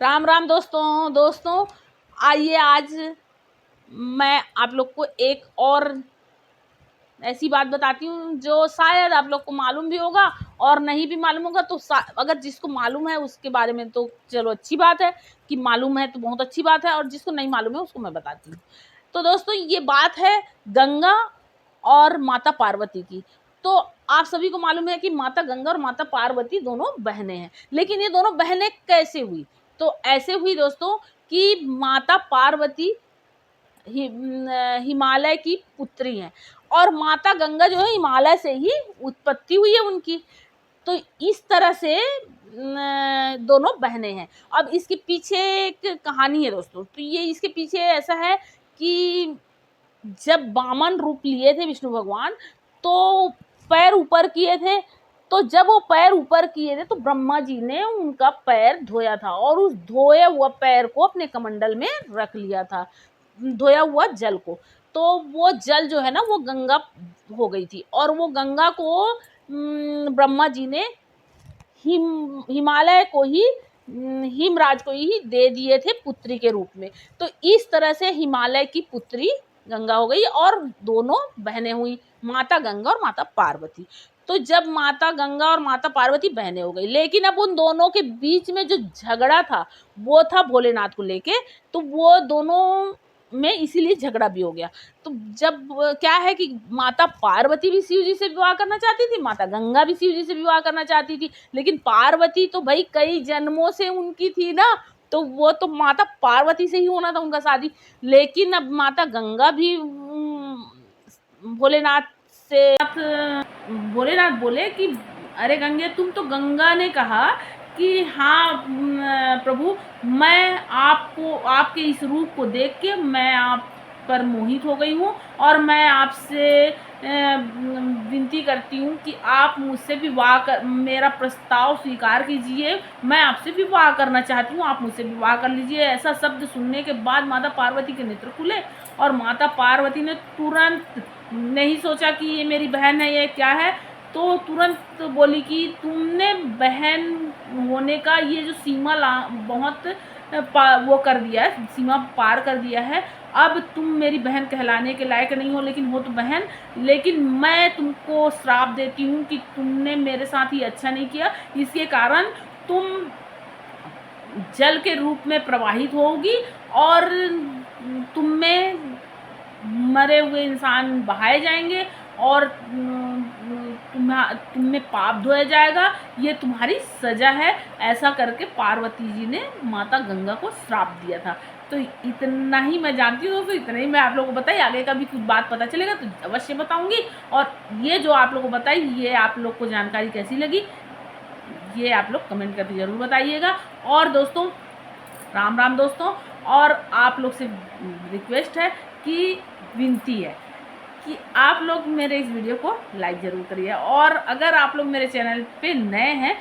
राम राम दोस्तों आइए आज मैं आप लोग को एक और ऐसी बात बताती हूँ जो शायद आप लोग को मालूम भी होगा और नहीं भी मालूम होगा। तो अगर जिसको मालूम है उसके बारे में तो चलो अच्छी बात है कि मालूम है, तो बहुत अच्छी बात है, और जिसको नहीं मालूम है उसको मैं बताती हूँ। तो दोस्तों ये बात है गंगा और माता पार्वती की। तो आप सभी को मालूम है कि माता गंगा और माता पार्वती दोनों बहनें हैं, लेकिन ये दोनों बहनें कैसे हुई? तो ऐसे हुई दोस्तों कि माता पार्वती हिमालय की पुत्री हैं और माता गंगा जो है हिमालय से ही उत्पत्ति हुई है उनकी। तो इस तरह से दोनों बहनें हैं। अब इसके पीछे एक कहानी है दोस्तों। तो ये इसके पीछे ऐसा है कि जब वामन रूप लिए थे विष्णु भगवान, तो पैर ऊपर किए थे। तो जब वो पैर ऊपर किए थे तो ब्रह्मा जी ने उनका पैर धोया था और उस धोए हुआ पैर को अपने कमंडल में रख लिया था, धोया हुआ जल को। तो वो जल जो है ना वो गंगा हो गई थी और वो गंगा को ब्रह्मा जी ने हिमालय को ही हिमराज को ही दे दिए थे पुत्री के रूप में। तो इस तरह से हिमालय की पुत्री गंगा हो गई और दोनों बहनें हुई, माता गंगा और माता पार्वती। तो जब माता गंगा और माता पार्वती बहनें हो गई, लेकिन अब उन दोनों के बीच में जो झगड़ा था वो था भोलेनाथ को लेके। तो वो दोनों में इसीलिए झगड़ा भी हो गया। तो जब क्या है कि माता पार्वती भी शिव जी से विवाह करना चाहती थी, माता गंगा भी शिव जी से विवाह करना चाहती थी, लेकिन पार्वती तो भाई कई जन्मों से उनकी थी ना, तो वो तो माता पार्वती से ही होना था उनका शादी। लेकिन अब माता गंगा भी भोलेनाथ से भोलेनाथ बोले कि अरे गंगे, तुम तो गंगा ने कहा कि हाँ प्रभु, मैं आपको आपके इस रूप को देख के मैं आप पर मोहित हो गई हूँ और मैं आपसे विनती करती हूँ कि आप मुझसे विवाह कर, मेरा प्रस्ताव स्वीकार कीजिए, मैं आपसे विवाह करना चाहती हूँ, आप मुझसे विवाह कर लीजिए। ऐसा शब्द सुनने के बाद माता पार्वती के नेत्र खुले और माता पार्वती ने तुरंत नहीं सोचा कि ये मेरी बहन है, ये क्या है, तो तुरंत बोली कि तुमने बहन होने का ये जो सीमा बहुत वो कर दिया है, सीमा पार कर दिया है। अब तुम मेरी बहन कहलाने के लायक नहीं हो, लेकिन हो तो बहन। लेकिन मैं तुमको श्राप देती हूँ कि तुमने मेरे साथ ही अच्छा नहीं किया, इसके कारण तुम जल के रूप में प्रवाहित होगी और तुम में मरे हुए इंसान बहाए जाएंगे और तुम में पाप धोया जाएगा, ये तुम्हारी सजा है। ऐसा करके पार्वती जी ने माता गंगा को श्राप दिया था। तो इतना ही मैं जानती हूँ दोस्तों, इतना ही मैं आप लोगों को बताई। आगे का भी कुछ बात पता चलेगा तो अवश्य बताऊंगी। और ये जो आप लोगों को बताई, ये आप लोग को जानकारी कैसी लगी ये आप लोग कमेंट करके ज़रूर बताइएगा। और दोस्तों राम राम दोस्तों, और आप लोग से रिक्वेस्ट है कि विनती है कि आप लोग मेरे इस वीडियो को लाइक ज़रूर करिए, और अगर आप लोग मेरे चैनल पे नए हैं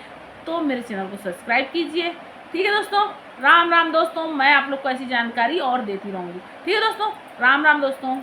तो मेरे चैनल को सब्सक्राइब कीजिए। ठीक है दोस्तों, राम राम दोस्तों, मैं आप लोग को ऐसी जानकारी और देती रहूँगी। ठीक है दोस्तों, राम राम दोस्तों।